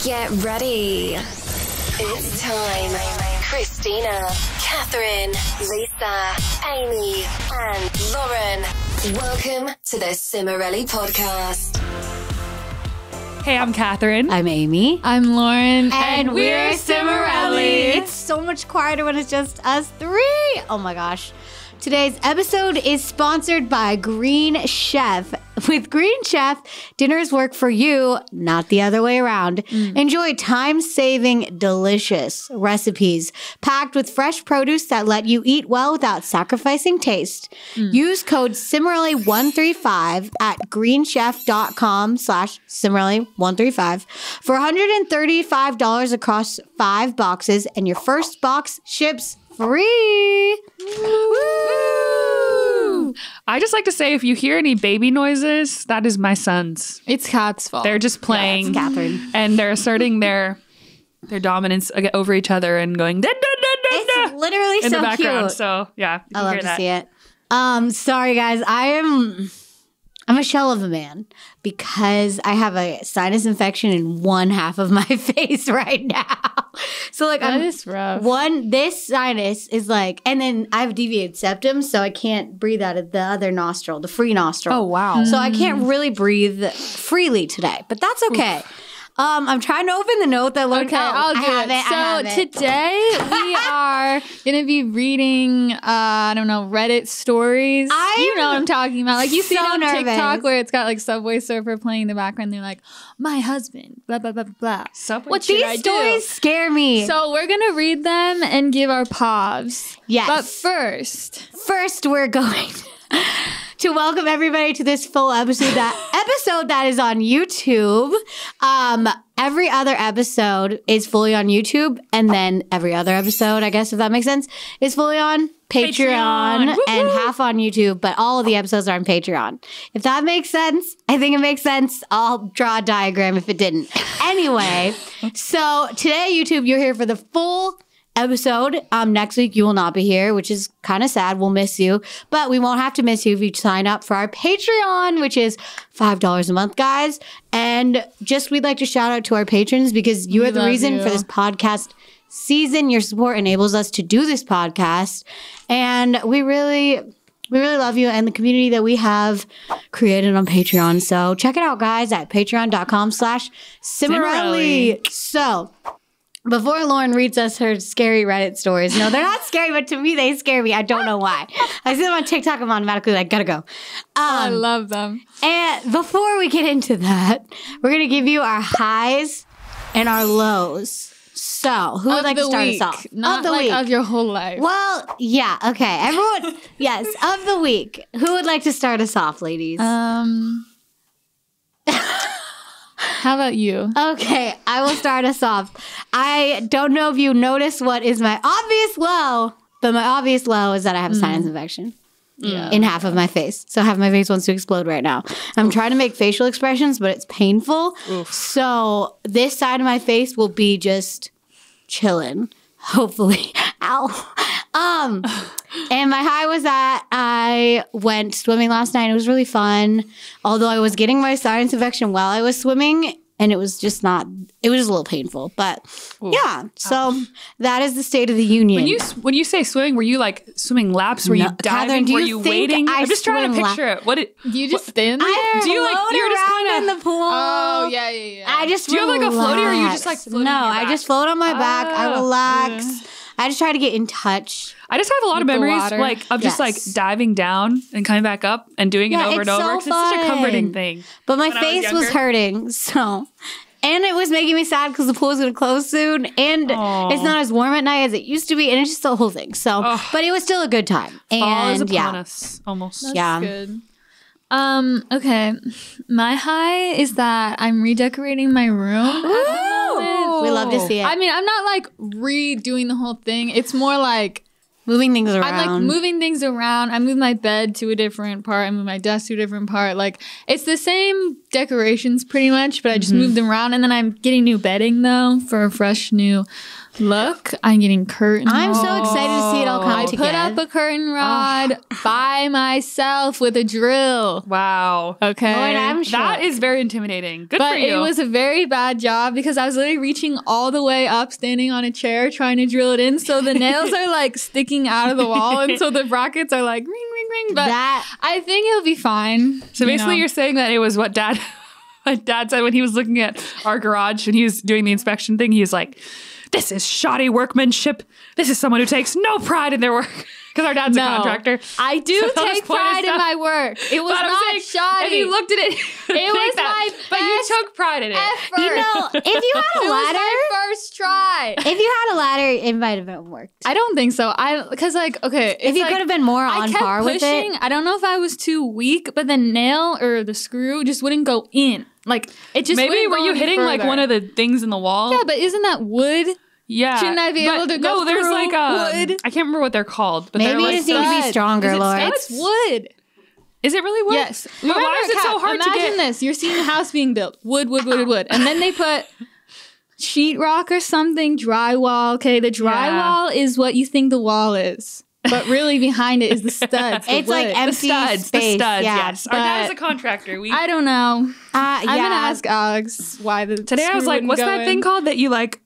Get ready. It's time. Christina, Catherine, Lisa, Amy, and Lauren. Welcome to the Cimorelli podcast. Hey, I'm Catherine. I'm Amy. I'm Lauren. And we're Cimorelli. It's so much quieter when it's just us three. Oh my gosh. Today's episode is sponsored by Green Chef. With Green Chef, dinners work for you, not the other way around. Enjoy time-saving, delicious recipes packed with fresh produce that let you eat well without sacrificing taste. Use code Cimorelli135 at greenchef.com/Cimorelli135 for $135 across 5 boxes, and your first box ships free. Woo! I just like to say, if you hear any baby noises, that is my sons. It's Kat's fault. They're just playing. Yeah, it's Catherine. And they're asserting their dominance over each other and going, da, da, da, da, It's literally in so the background. cute. So, yeah. I love to see it. Sorry guys, I'm a shell of a man because I have a sinus infection in one half of my face right now. So like that is rough. This sinus is like, and then I have deviated septum, so I can't breathe out of the other nostril, the free nostril. Oh, wow. So I can't really breathe freely today, but that's okay. I'm trying to open the note that looked out. I'll do it. So today we are going to be reading, Reddit stories. You know what I'm talking about. Like you see it on TikTok where it's got like Subway Surfer playing in the background. They're like, my husband, blah, blah, blah, blah, blah. Subway These stories scare me. So we're going to read them and give our povs. Yes. But first we're going to welcome everybody to this full episode that is on YouTube. Every other episode is fully on YouTube, and then every other episode, I guess if that makes sense, is fully on Patreon. And half on YouTube, but all of the episodes are on Patreon. If that makes sense, I think it makes sense. I'll draw a diagram if it didn't. Anyway, so today, YouTube, you're here for the full episode. Next week you will not be here, which is kind of sad. We'll miss you, but we won't have to miss you if you sign up for our Patreon, which is $5 a month, guys. And we'd like to shout out to our patrons because you are the reason for this podcast season. Your support enables us to do this podcast, and we really love you and the community that we have created on Patreon. So check it out, guys, at patreon.com/Cimorelli. So before Lauren reads us her scary Reddit stories, no, they're not scary, but to me, they scare me. I don't know why. I see them on TikTok, I'm automatically like, gotta go. I love them. And before we get into that, we're going to give you our highs and our lows. So, who would like to start us off? Not like of your whole life. Well, yeah, okay. Everyone, yes, of the week. Who would like to start us off, ladies? How about you? Okay, I will start us off. I don't know if you noticed what is my obvious low, but my obvious low is that I have a sinus infection in half of my face. So half of my face wants to explode right now. I'm trying to make facial expressions, but it's painful. So this side of my face will be just chilling, hopefully. Ow. And my high was that I went swimming last night. It was really fun. Although I was getting my sinus infection while I was swimming, and it was just a little painful. But yeah, so that is the state of the union. When you say swimming, were you like swimming laps? Were you diving? Catherine, were you wading? I'm just trying to picture it. Do you just stand there? You're just kind of in the pool. Oh, yeah. I just Do you have like a floaty, or are you just like floating No, on your back? I just float on my back. I relax. I just try to get in touch. I just have a lot of memories of just like diving down and coming back up and doing it over and over. So It's such a comforting thing. But my face was hurting, so. And it was making me sad because the pool is going to close soon. And it's not as warm at night as it used to be. And it's just the whole thing. So, but it was still a good time. Fall is And upon us, almost. That's good. Okay. My high is that I'm redecorating my room. We love to see it. I mean, I'm not like redoing the whole thing. It's more like moving things around. I'm like moving things around. I moved my bed to a different part. I moved my desk to a different part. Like it's the same decorations pretty much, but I just moved them around. And then I'm getting new bedding though for a fresh new Look, I'm getting curtain I'm so excited to see it all come together. I put up a curtain rod by myself with a drill. Wow. Okay. Lord, I'm sure. That is very intimidating. Good for you. But it was a very bad job because I was literally reaching all the way up, standing on a chair, trying to drill it in. So the nails are like sticking out of the wall. And so the brackets are like ring, ring, ring. But I think it'll be fine. So basically you're saying that it was what Dad said when he was looking at our garage and he was doing the inspection thing. He was like, this is shoddy workmanship. This is someone who takes no pride in their work. Because our dad's a contractor. I do take pride in my work. It was not shoddy. If you looked at it, it was my best but you took pride in it. Effort. You know, if you had a ladder, it was my first try. If you had a ladder, it might have worked. I don't think so. Because if you could have been more on par with it. I don't know if I was too weak, but the nail or the screw just wouldn't go in. Like it just maybe were you hitting like one of the things in the wall? Yeah, but isn't that wood? Yeah. Shouldn't I be able to go through there's like wood? I can't remember what they're called. But maybe they're you just need to be stronger, Laura. It's wood. Is it really wood? Yes. But why is it so hard to get? Imagine this. You're seeing a house being built. Wood. And then they put sheetrock or something, drywall. Okay, the drywall is what you think the wall is. But really behind it is the studs. It's like empty space. The studs, yeah. Yes. Our dad is a contractor. I don't know. I'm going to ask Alex why the Today I was like, what's that thing called that you like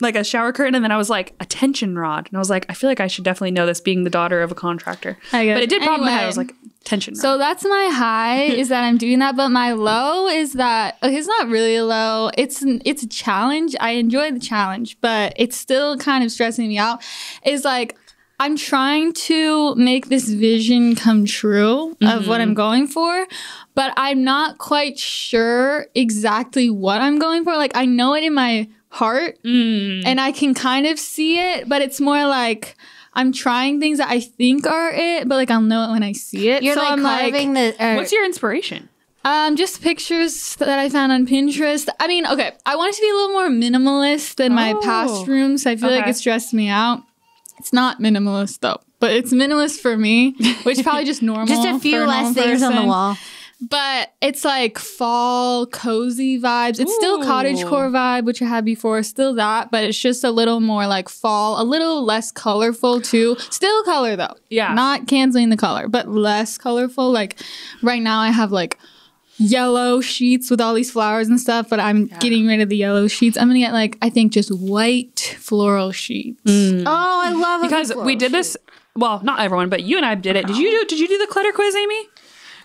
a shower curtain? And then I was like, a tension rod. And I was like, I feel like I should definitely know this being the daughter of a contractor. But it did pop in my head. I was like, tension rod. So that's my high is that I'm doing that. But my low is that, it's not really a low. It's a challenge. I enjoy the challenge, but it's still kind of stressing me out. Is like, I'm trying to make this vision come true of what I'm going for, but I'm not quite sure exactly what I'm going for. Like, I know it in my heart and I can kind of see it, but it's more like I'm trying things that I think are it, but like I'll know it when I see it. You're so like I'm carving what's your inspiration? Just pictures that I found on Pinterest. I mean, okay, I want it to be a little more minimalist than my past rooms. I feel like it stressed me out. It's not minimalist though, but it's minimalist for me, which is probably just normal. Just a few less things on the wall. But it's like fall cozy vibes. It's still cottagecore vibe, which I had before, still that, but it's just a little more like fall, a little less colorful too. Still color though. Yeah. Not canceling the color, but less colorful. Like right now I have like yellow sheets with all these flowers and stuff, but I'm getting rid of the yellow sheets. I'm gonna get like, I think just white floral sheets. Oh, I love it. Because we did this, well, not everyone, but you and I did it. Did you do the clutter quiz, Amy?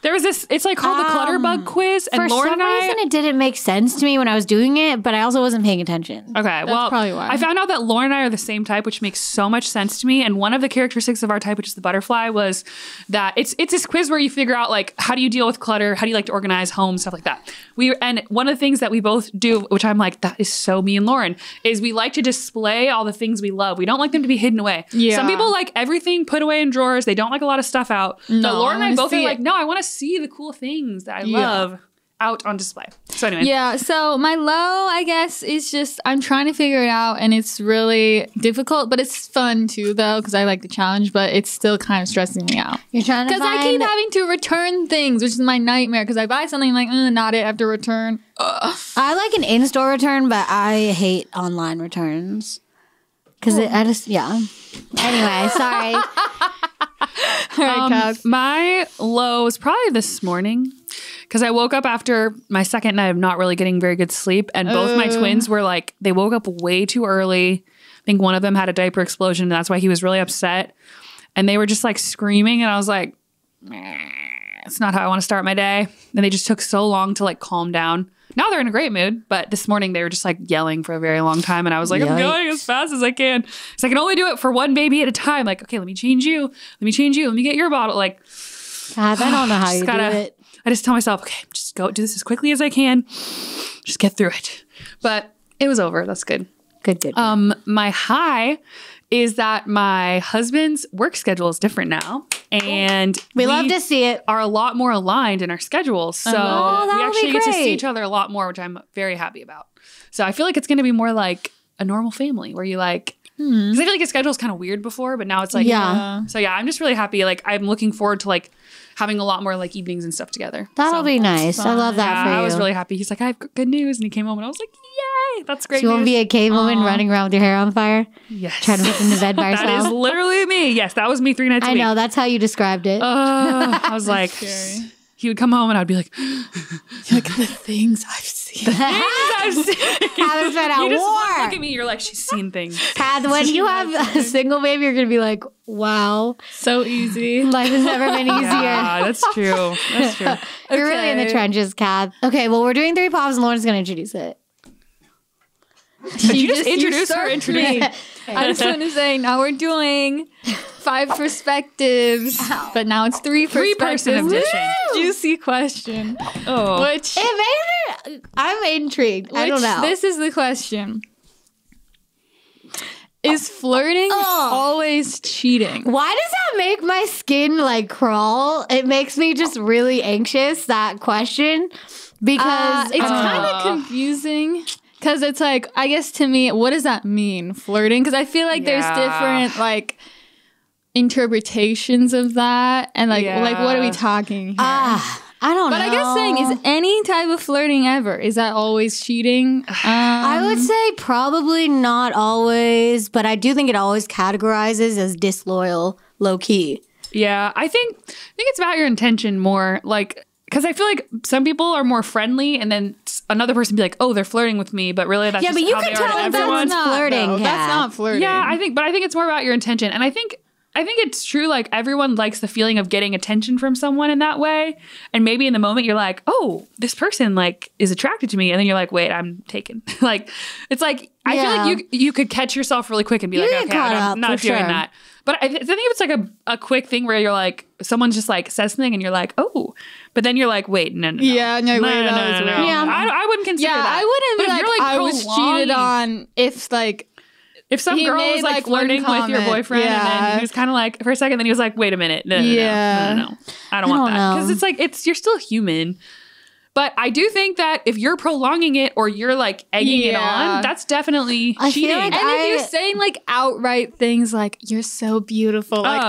There was this, it's like called the Clutter Bug Quiz. And for Lauren some and reason, it didn't make sense to me when I was doing it, but I also wasn't paying attention. Okay, that's probably why. I found out that Lauren and I are the same type, which makes so much sense to me. And one of the characteristics of our type, which is the butterfly, was that it's this quiz where you figure out like, how do you deal with clutter? How do you like to organize home? Stuff like that. And one of the things that we both do, which I'm like, that is so me and Lauren, is we like to display all the things we love. We don't like them to be hidden away. Yeah. Some people like everything put away in drawers. They don't like a lot of stuff out. No, but Lauren and I both are like, no, I want to see the cool things that I love out on display. So anyway. Yeah, so my low, I guess, is just I'm trying to figure it out and it's really difficult, but it's fun too though because I like the challenge, but it's still kind of stressing me out. You're trying to because I keep having to return things, which is my nightmare because I buy something I'm like, not it, I have to return. I like an in-store return, but I hate online returns. Because I just, Anyway, sorry. All right, my low is probably this morning because I woke up after my second night of not really getting very good sleep. And both my twins were like, they woke up way too early. I think one of them had a diaper explosion. And that's why he was really upset. And they were just like screaming. And I was like, it's not how I want to start my day. And they just took so long to like calm down. Now they're in a great mood, but this morning they were just like yelling for a very long time. And I was like, I'm going as fast as I can. So I can only do it for one baby at a time. Like, okay, let me change you. Let me change you. Let me get your bottle. Like, God, I don't know how you do it. I just tell myself, okay, just go do this as quickly as I can. Just get through it. But it was over. That's good. Good. My high is that my husband's work schedule is different now. And we love to see it. Are a lot more aligned in our schedules. So we actually get to see each other a lot more, which I'm very happy about. So I feel like it's going to be more like a normal family where you like, because I feel like his schedule is kind of weird before, but now it's like, So yeah, I'm just really happy. Like I'm looking forward to like having a lot more like evenings and stuff together. That'll be nice. I love that for you. I was really happy. He's like, I have good news. And he came home and I was like, yay, that's great. So you won't be a cave woman running around with your hair on fire? Yes. Trying to put in the bed by yourself? That is literally me. Yes, that was me 3 nights a week. I know. That's how you described it. I was like, he would come home and I'd be like, like the things I've seen. Haven't been at You just war. look at me. You're like, she's seen things. Kath, when you have a single baby, you're going to be like, wow. So easy. Life has never been easier. Yeah, that's true. That's true. You're really in the trenches, Kath. Okay, well, we're doing 3 pops and Lauren's going to introduce it. Did you just introduce her? Introduce. I just want to say now we're doing 5 perspectives, but now it's 3 perspectives. 3-person edition. Juicy question. Oh. Which It made me, I'm intrigued. I don't know. This is the question. Is flirting always cheating? Why does that make my skin like crawl? It makes me just really anxious, that question, because it's kind of confusing. Because it's like, I guess to me, what does that mean, flirting? Because I feel like there's different like interpretations of that, and like what are we talking here? I don't know. But I guess saying, is any type of flirting ever, is that always cheating? I would say probably not always, but I do think it always categorizes as disloyal, low key. Yeah, I think it's about your intention more. Like, because I feel like some people are more friendly, and then another person be like, "Oh, they're flirting with me," but really that's but just you how can they are to tell everyone. that's flirting. That's not flirting. Yeah, I think it's more about your intention, and I think it's true. Like everyone likes the feeling of getting attention from someone in that way, and maybe in the moment you're like, "Oh, this person like is attracted to me," and then you're like, "Wait, I'm taken." Like it's like I feel like you could catch yourself really quick and be like, "Okay, I'm not doing that." But I think it's like a quick thing where you're like, someone just like says something and you're like, oh, but then you're like, wait, no. Yeah, no. Yeah, I wouldn't consider that. I wouldn't but be like, you're, like, I was cheated on if some girl was like flirting with your boyfriend and then he was kind of like, for a second, then he was like, wait a minute. No. I don't want that. Because it's like, you're still human. But I do think that if you're prolonging it or you're like egging it on, that's definitely cheating. Like if you're saying like outright things like, you're so beautiful. Like,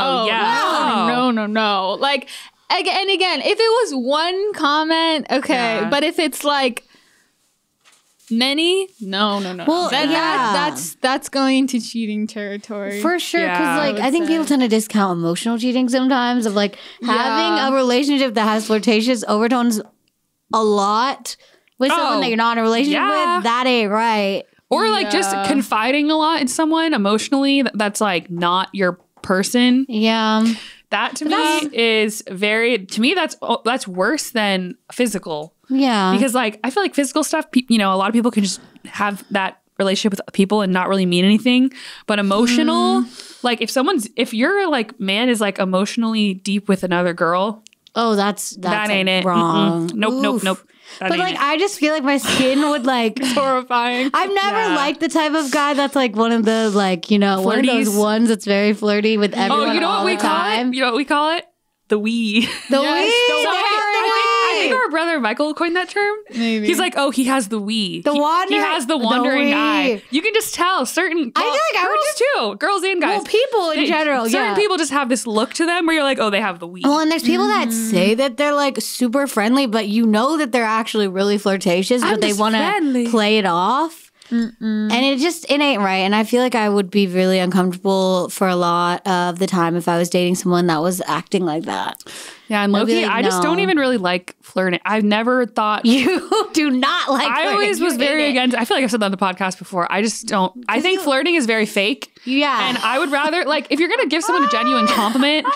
no. Like, and again, if it was one comment, okay. But if it's like many, no. Well, that's going to cheating territory. For sure. Because I think people tend to discount emotional cheating sometimes of like having a relationship that has flirtatious overtones a lot with someone that you're not in a relationship with, that ain't right. Or like just confiding a lot in someone emotionally that's like not your person. Yeah. That to me is that's worse than physical. Yeah. Because like I feel like physical stuff, a lot of people can just have that relationship with people and not really mean anything. But emotional, like if your like man is like emotionally deep with another girl, that ain't it. Wrong. Nope. But like, I just feel like my skin would like it's horrifying. I've never liked the type of guy that's like one of the like one of those ones that's very flirty with everyone. Oh, you know what we call it? You know what we call it? The wee. The wee. I think our brother Michael coined that term. Maybe. He's like, oh, he has the wee. He has the wandering eye. You can just tell certain girls and guys. Well, people in general. Certain people just have this look to them where you're like, oh, they have the wee. Well, and there's people that say that they're like super friendly, but you know that they're actually really flirtatious, but they want to play it off. And it ain't right. And I feel like I would be really uncomfortable for a lot of the time if I was dating someone that was acting like that. Yeah, and Loki, I just don't even really like flirting. I've never thought you do not like flirting. I always was very against. I feel like I've said that on the podcast before. I just don't. I think flirting is very fake. Yeah. And I would rather, like, if you're going to give someone a genuine compliment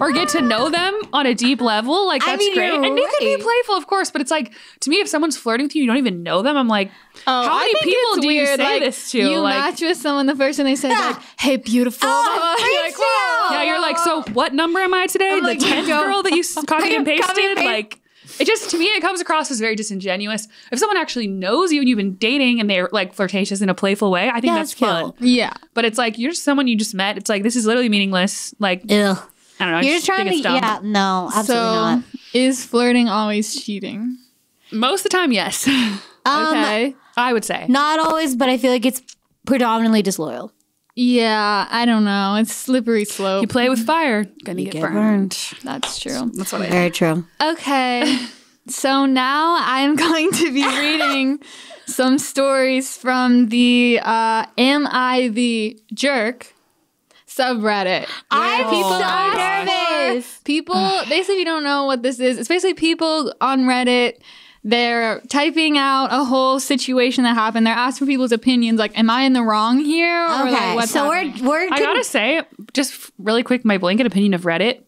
or get to know them on a deep level, like, that's great. And you can be playful, of course, but it's like, to me, if someo's flirting with you, you don't even know them. I'm like, how many people do you say this to? You match with someone, the first thing they say, like, hey, beautiful. You're like, so what number am I today? The 10th girl that you copied and pasted? Like, it just, to me, it comes across as very disingenuous. If someone actually knows you and you've been dating and they're like flirtatious in a playful way, I think that's fun. Yeah. But it's like, you're just someone you just met. It's like, this is literally meaningless. Like, I don't know. You're just trying to, no, absolutely not. Is flirting always cheating? Most of the time, yes. Okay. I would say. Not always, but I feel like it's predominantly disloyal. Yeah, I don't know. It's slippery slope. You play with fire, gonna get burned. That's true. That's what I Very true. Okay. So now I am going to be reading some stories from the Am I the Jerk subreddit. Nervous. People, basically, if you don't know what this is, it's basically people on Reddit. They're typing out a whole situation that happened. They're asking for people's opinions. Like, am I in the wrong here? Or Okay, like, what's so happening? I gotta say, just really quick, my blanket opinion of Reddit.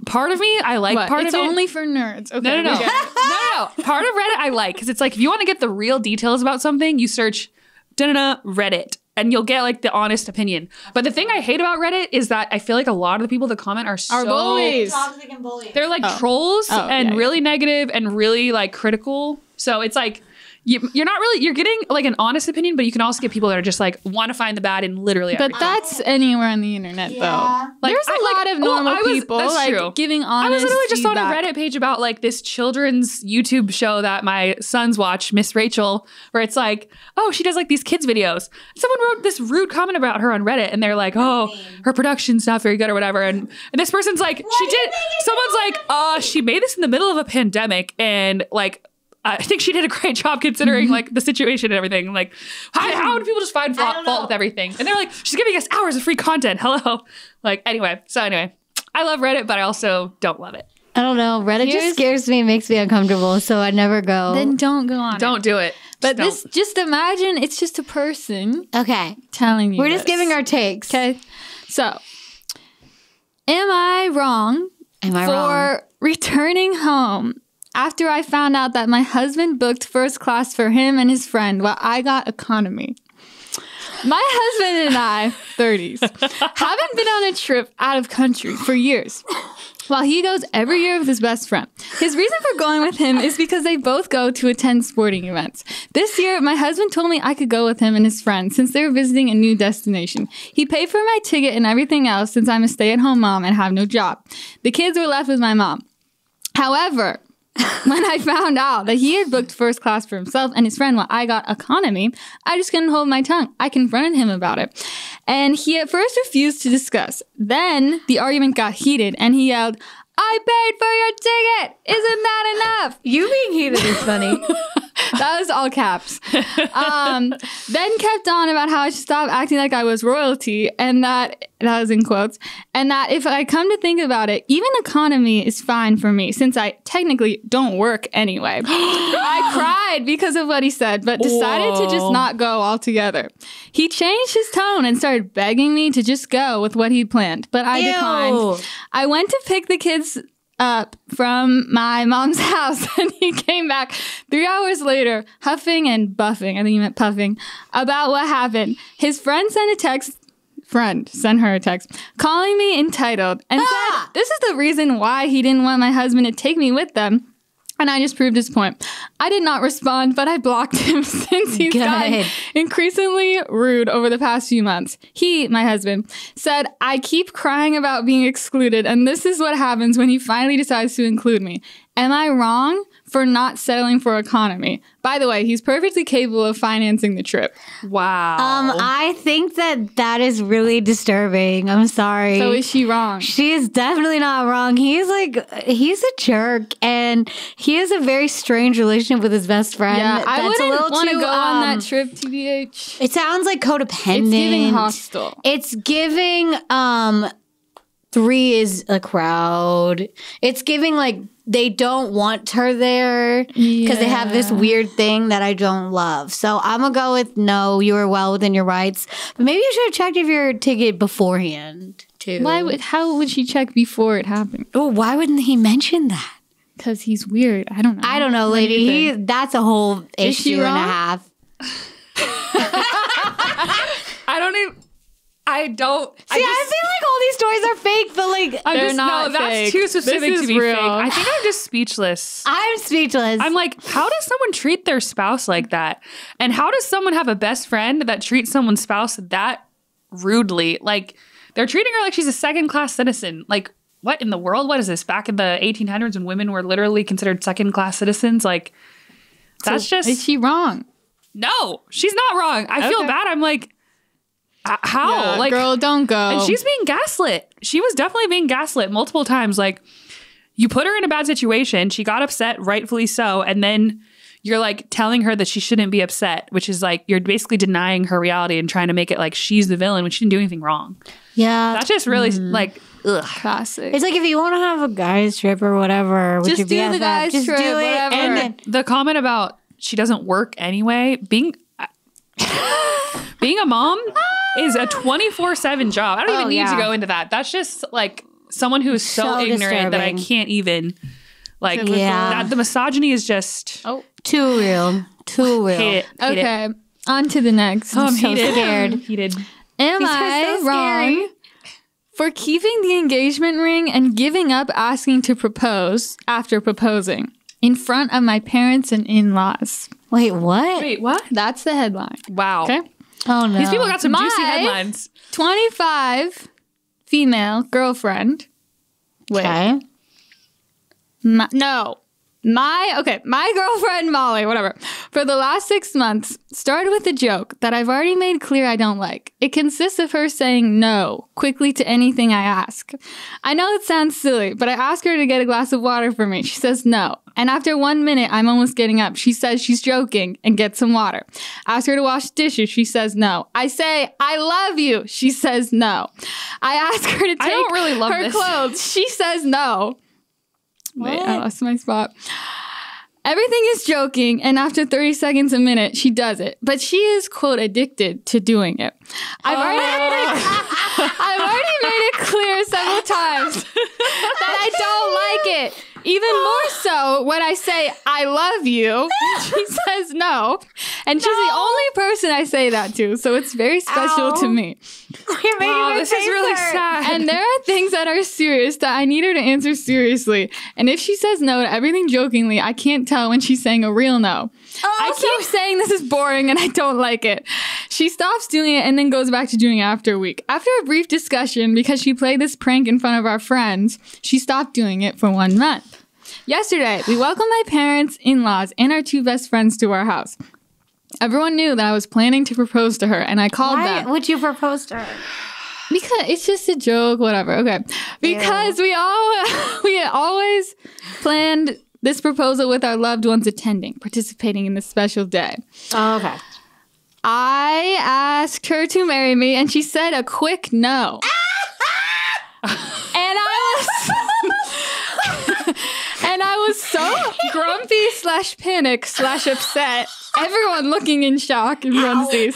Part of me, I like What? part it's of it. It's only for nerds. Okay, No. No. Part of Reddit I like because it's like if you want to get the real details about something, you search Reddit and you'll get like the honest opinion. But the thing I hate about Reddit is that I feel like a lot of the people that comment are so bullies. Toxic and bullying. They're like trolls and yeah. really negative and really like critical. So it's like you're not really, you're getting like an honest opinion, but you can also get people that are just like want to find the bad in literally everything. But that's anywhere on the internet, though. Like, There's a lot of normal people that's like true. giving honest I was literally just on a feedback. Reddit page about like this children's YouTube show that my sons watch, Miss Rachel, where it's like, oh, she does like these kids videos. Someone wrote this rude comment about her on Reddit, and they're like, oh, her production's not very good or whatever. And this person's like, someone's like, she made this in the middle of a pandemic, and like, I think she did a great job considering like the situation and everything. Like, how do people just find fault with everything? And they're like, she's giving us hours of free content. Hello. Like, anyway, I love Reddit, but I also don't love it. I don't know. Reddit just scares me and makes me uncomfortable, so I never go. Then don't go on. Don't do it. But just imagine it's just a person Okay. telling you. We're just giving our takes. Okay. So, am I wrong for returning home after I found out that my husband booked first class for him and his friend while I got economy? My husband and I, 30s, haven't been on a trip out of country for years. While he goes every year with his best friend. His reason for going with him is because they both go to attend sporting events. This year, my husband told me I could go with him and his friend since they were visiting a new destination. He paid for my ticket and everything else since I'm a stay-at-home mom and have no job. The kids were left with my mom. However, when I found out that he had booked first class for himself and his friend while I got economy, I just couldn't hold my tongue. I confronted him about it. And he at first refused to discuss. Then the argument got heated and he yelled, I paid for your ticket! Isn't that enough? You being heated is funny. That was all caps. Then kept on about how I should stop acting like I was royalty, and that was in quotes, and that if I come to think about it, even economy is fine for me since I technically don't work anyway. I cried because of what he said, but decided to just not go altogether. He changed his tone and started begging me to just go with what he'd planned, but I declined. I went to pick the kids up from my mom's house and he came back 3 hours later huffing and buffing, I think he meant puffing, about what happened. His friend sent her a text calling me entitled and said this is the reason why he didn't want my husband to take me with them. And I just proved his point. I did not respond, but I blocked him since he's gotten increasingly rude over the past few months. He, my husband, said, I keep crying about being excluded, and this is what happens when he finally decides to include me. Am I wrong for not settling for economy? By the way, he's perfectly capable of financing the trip. Wow. I think that is really disturbing. I'm sorry. So is she wrong? She is definitely not wrong. He's a jerk, and he has a very strange relationship with his best friend. Yeah, I wouldn't want to go on that trip, TBH. TBH. It sounds like codependent. It's giving hostile. It's giving 3 is a crowd. It's giving like they don't want her there because they have this weird thing that I don't love. So I'm going to go with no, you were well within your rights. But maybe you should have checked if your ticket beforehand, too. How would she check before it happened? Oh, why wouldn't he mention that? Because he's weird. I don't know. Lady. That's a whole issue and a half. I don't. See, I feel like all these stories are fake, but like they're not that's fake. too specific This to is be real. fake. I think I'm just speechless. I'm speechless. I'm like, how does someone treat their spouse like that? And how does someone have a best friend that treats someone's spouse that rudely? Like, they're treating her like she's a second-class citizen. Like, what in the world? What is this? Back in the 1800s when women were literally considered second-class citizens? Like, that's Is she wrong? No, she's not wrong. I feel bad. I'm like, how? Yeah, like, girl, don't go. And she's being gaslit. She was definitely being gaslit multiple times. Like, you put her in a bad situation. She got upset, rightfully so. And then you're like telling her that she shouldn't be upset, which is like you're basically denying her reality and trying to make it like she's the villain when she didn't do anything wrong. Yeah. That's just really like, ugh. Classic. It's like if you want to have a guys trip or whatever, with Just your do BFF, the guys just trip, do it. whatever. And then, The comment about she doesn't work anyway, being a mom is a 24/7 job. I don't even need to go into that. That's just like someone who is so ignorant that I can't even like that. The misogyny is just too real. Too real. hate it. Okay, on to the next. I'm so scared. Heated. Am These are I so wrong scary. for keeping the engagement ring and giving up asking to propose after proposing in front of my parents and in-laws? Wait, what? Wait, what? That's the headline. Wow. Okay. Oh no. These people got some juicy My- headlines. 25 female girlfriend. Wait. Okay. My girlfriend Molly, whatever, for the last 6 months started with a joke that I've already made clear I don't like. It consists of her saying no quickly to anything I ask. I know it sounds silly, but I ask her to get a glass of water for me. She says no. And after 1 minute, I'm almost getting up. She says she's joking and gets some water. Ask her to wash dishes. She says no. I say, I love you. She says no. I ask her to take I don't really love her this. clothes. She says no. Wait, I lost my spot. Everything is joking, and after 30 seconds a minute, she does it. But she is, quote, addicted to doing it. I've already made it clear several times that I don't like it. Even more so when I say, I love you, she says no. And she's the only person I say that to, so it's very special to me. You're making my This is face really hurt. sad. And there are things that are serious that I need her to answer seriously. And if she says no to everything jokingly, I can't tell when she's saying a real no. I keep saying this is boring and I don't like it. She stops doing it and then goes back to doing it after a week. After a brief discussion, because she played this prank in front of our friends, she stopped doing it for 1 month. Yesterday, we welcomed my parents, in-laws, and our 2 best friends to our house. Everyone knew that I was planning to propose to her, and I called Why them. would you propose to her? Because it's just a joke, whatever. Okay. Because we always planned this proposal with our loved ones attending, participating in this special day. Oh, okay. I asked her to marry me, and she said a quick no. And I was so grumpy / panic / upset. Everyone looking in shock in parentheses.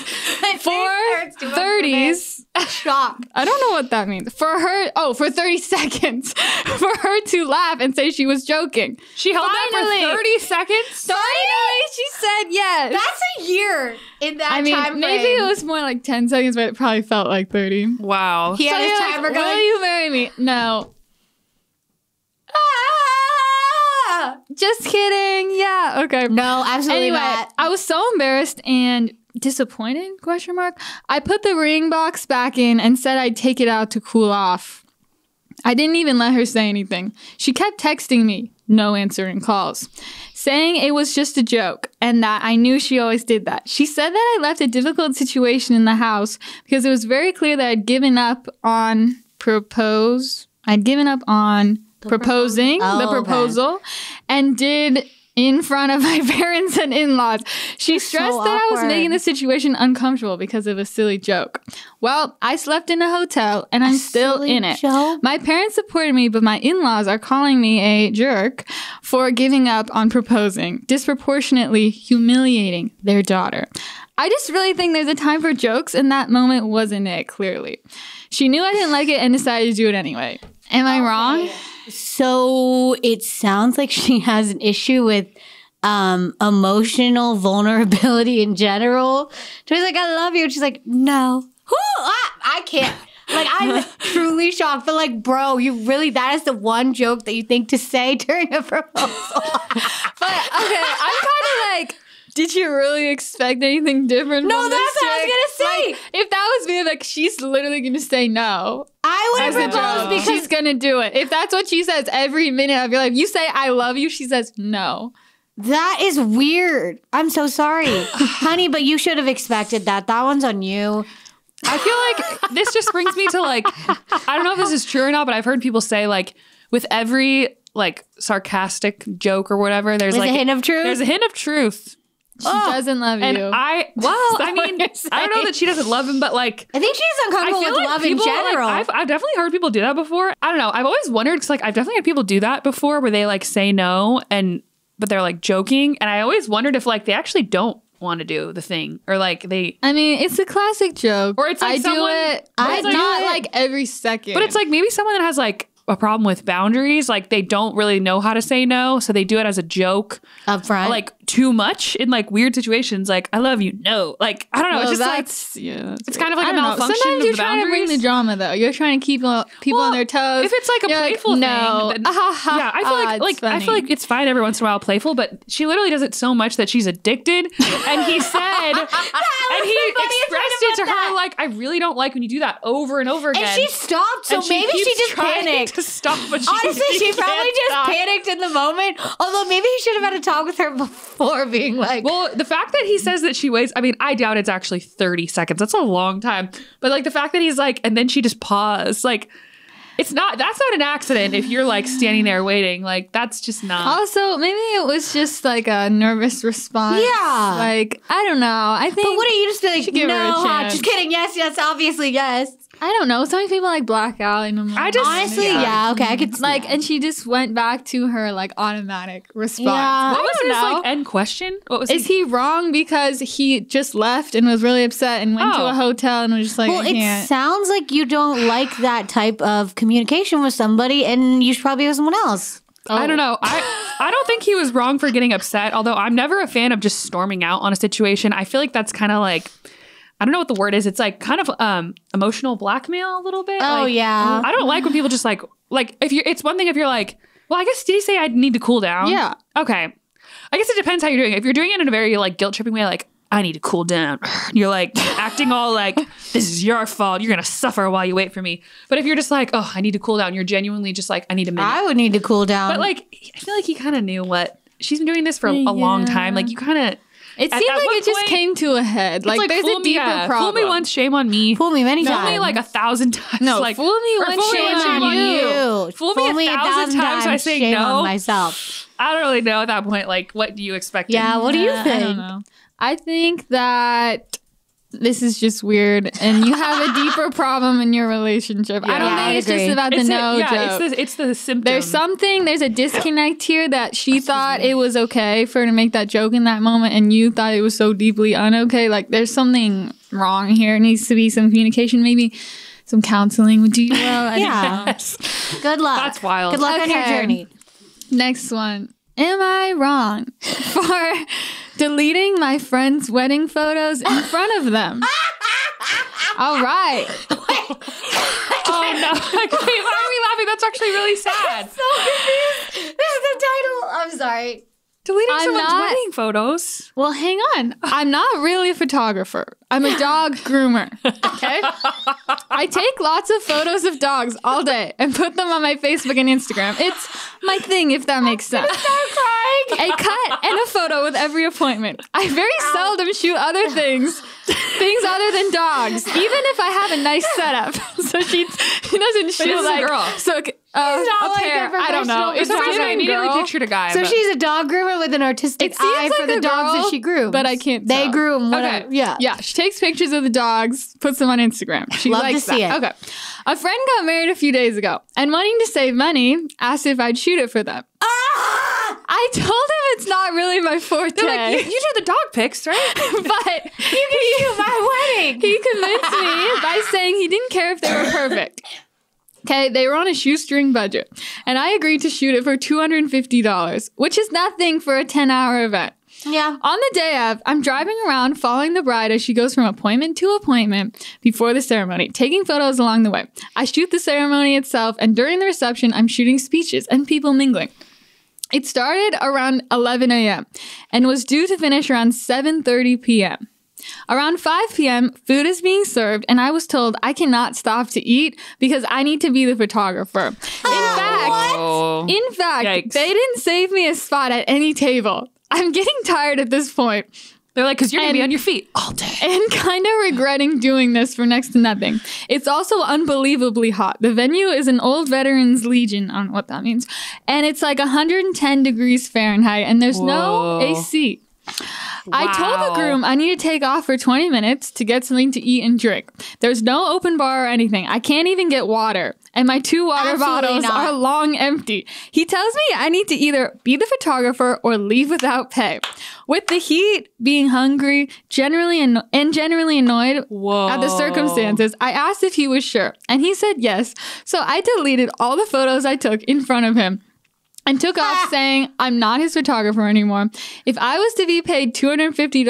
For 30s. Shock. I don't know what that means. For 30 seconds. For her to laugh and say she was joking. She held that for 30 seconds? Finally, she said yes. That's a year in that time frame. Maybe it was more like 10 seconds, but it probably felt like 30. Wow. He had his timer going. Will you marry me? No. Just kidding. Yeah. Okay. No, absolutely Anyway, not. I was so embarrassed and disappointed, ? I put the ring box back in and said I'd take it out to cool off. I didn't even let her say anything. She kept texting me, no answering calls, saying it was just a joke and that I knew she always did that. She said that I left a difficult situation in the house because it was very clear that I'd given up on proposing the proposal and did in front of my parents and in-laws. She stressed that I was making the situation uncomfortable because of a silly joke. Well, I slept in a hotel and I'm still in it. My parents supported me, but my in-laws are calling me a jerk for giving up on proposing, disproportionately humiliating their daughter. I just really think there's a time for jokes, and that moment wasn't it, clearly. She knew I didn't like it and decided to do it anyway. Am I wrong? So it sounds like she has an issue with emotional vulnerability in general. She's like, I love you. And she's like, no. I can't. Like, I'm truly shocked. But like, bro, that is the one joke that you think to say during a proposal. But okay, I'm kind of like, did you really expect anything different? No, from that's this what I was chick? gonna say. Like, if that was me, like, she's literally gonna say no. I would have As a proposed joke. because She's gonna do it. If that's what she says every minute of your life, you say I love you, she says no. That is weird. I'm so sorry. Honey, but you should have expected that. That one's on you. I feel like this just brings me to like, I don't know if this is true or not, but I've heard people say like with every like sarcastic joke or whatever, there's like a hint of truth. There's a hint of truth. She doesn't love you. I mean, I don't know that she doesn't love him, but like, I think she's uncomfortable with like love in general. Like, I've definitely heard people do that before. I don't know. I've always wondered because like I've definitely had people do that before where they like say no but they're like joking, and I always wondered if like they actually don't want to do the thing or like they. I mean, it's a classic joke. Or it's like I not like every second. But it's like maybe someone that has like a problem with boundaries, like they don't really know how to say no, so they do it as a joke up front, like too much in like weird situations, like I love you, no, like I don't know, it's just like it's kind of like a malfunction. Sometimes you're of the trying to bring the drama though. You're trying to keep people on their toes. If it's like a playful thing, then, yeah, I feel like it's fine every once in a while, playful, but she literally does it so much that she's addicted. And he said, and he expressed it to her like, I really don't like when you do that over and over again. And she stopped, so maybe she just panicked to stop. But honestly, she probably just panicked in the moment. Although maybe he should have had a talk with her before being like. Well, the fact that he says that she waits, I mean, I doubt it's actually 30 seconds. That's a long time. But like the fact that he's like, and then she just paused, like. That's not an accident if you're like standing there waiting. Like that's just not. Also, maybe it was just like a nervous response. Yeah. Like, I don't know. I think. But wouldn't you just be like, give her a no, chance. just kidding. Yes, obviously, yes. I don't know. Some people like black out in the moment. Honestly, yeah, okay, I could see like, that. and she just went back to her like automatic response. Yeah. What was his like end question? What was Is he wrong because he just left and was really upset and went to a hotel and was just like, well, it sounds like you don't like that type of communication with somebody, and you should probably have someone else. I don't know. I don't think he was wrong for getting upset, although I'm never a fan of just storming out on a situation. I feel like that's kind of like, I don't know what the word is. It's like kind of emotional blackmail a little bit. Oh, like, yeah. I don't like when people just like if you. It's one thing if you're like, well, I guess did he say I need to cool down? Yeah. Okay. I guess it depends how you're doing it. If you're doing it in a very like guilt tripping way, like I need to cool down. You're like acting all like this is your fault. You're gonna suffer while you wait for me. But if you're just like, oh, I need to cool down, you're genuinely just like, I need a minute. I would need to cool down. But like, I feel like he kind of knew what she's been doing this for a long time. Like you kind of. It seemed like it just came to a head. Like there's a deeper problem. Fool me once, shame on me. Fool me many times. Fool me like 1,000 times. No, like, fool me once, shame on you. Fool me 1,000 times. I say shame no. on myself. I don't really know at that point. Like, what do you expect? Yeah, what do you think? I don't know. I think that this is just weird, and you have a deeper problem in your relationship. Yeah, I don't think it's just about the joke. It's the symptom. There's a disconnect here that she thought it was okay for her to make that joke in that moment, and you thought it was so deeply unokay. Like, there's something wrong here. It needs to be some communication, maybe some counseling would do you well. Yes. Good luck. That's wild. Good luck on your journey. Next one. Am I wrong for deleting my friends' wedding photos in front of them? All right. Oh no. Like, why are we laughing? That's actually really sad. So confused. This is the title. I'm sorry. Deleting someone's wedding photos. Well, hang on. I'm not really a photographer. I'm a dog groomer. Okay? I take lots of photos of dogs all day and put them on my Facebook and Instagram. It's my thing, if that makes sense. A cut and a photo with every appointment. I very seldom shoot other things other than dogs, even if I have a nice setup. So she doesn't shoot like a girl. So a pair. I don't know. For some reason, I immediately pictured a guy. So she's a dog groomer with an artistic eye for the dogs that she grooms. But I can't tell. They groom. Whatever. Okay. Yeah. Yeah. She takes pictures of the dogs, puts them on Instagram. She Love likes to see that. it. Okay. A friend got married a few days ago and wanting to save money, asked if I'd shoot it for them. I told him it's not really my forte. They're like, you do the dog pics, right? But you can shoot my wedding. He convinced me by saying he didn't care if they were perfect. Okay, they were on a shoestring budget, and I agreed to shoot it for $250, which is nothing for a 10-hour event. Yeah. On the day of, I'm driving around following the bride as she goes from appointment to appointment before the ceremony, taking photos along the way. I shoot the ceremony itself, and during the reception, I'm shooting speeches and people mingling. It started around 11 a.m. and was due to finish around 7:30 p.m. Around 5 p.m., food is being served, and I was told I cannot stop to eat because I need to be the photographer. In fact, Yikes. they didn't save me a spot at any table. I'm getting tired at this point. They're like, because you're going to be on your feet all day. And kind of regretting doing this for next to nothing. It's also unbelievably hot. The venue is an old Veterans Legion. I don't know what that means. And it's like 110 degrees Fahrenheit. And there's no AC. Wow. I told the groom I need to take off for 20 minutes to get something to eat and drink. There's no open bar or anything. I can't even get water. And my 2 water bottles are long empty. He tells me I need to either be the photographer or leave without pay. With the heat, being hungry, generally annoyed at the circumstances, I asked if he was sure. And he said yes. So I deleted all the photos I took in front of him. And took off saying, I'm not his photographer anymore. If I was to be paid $250,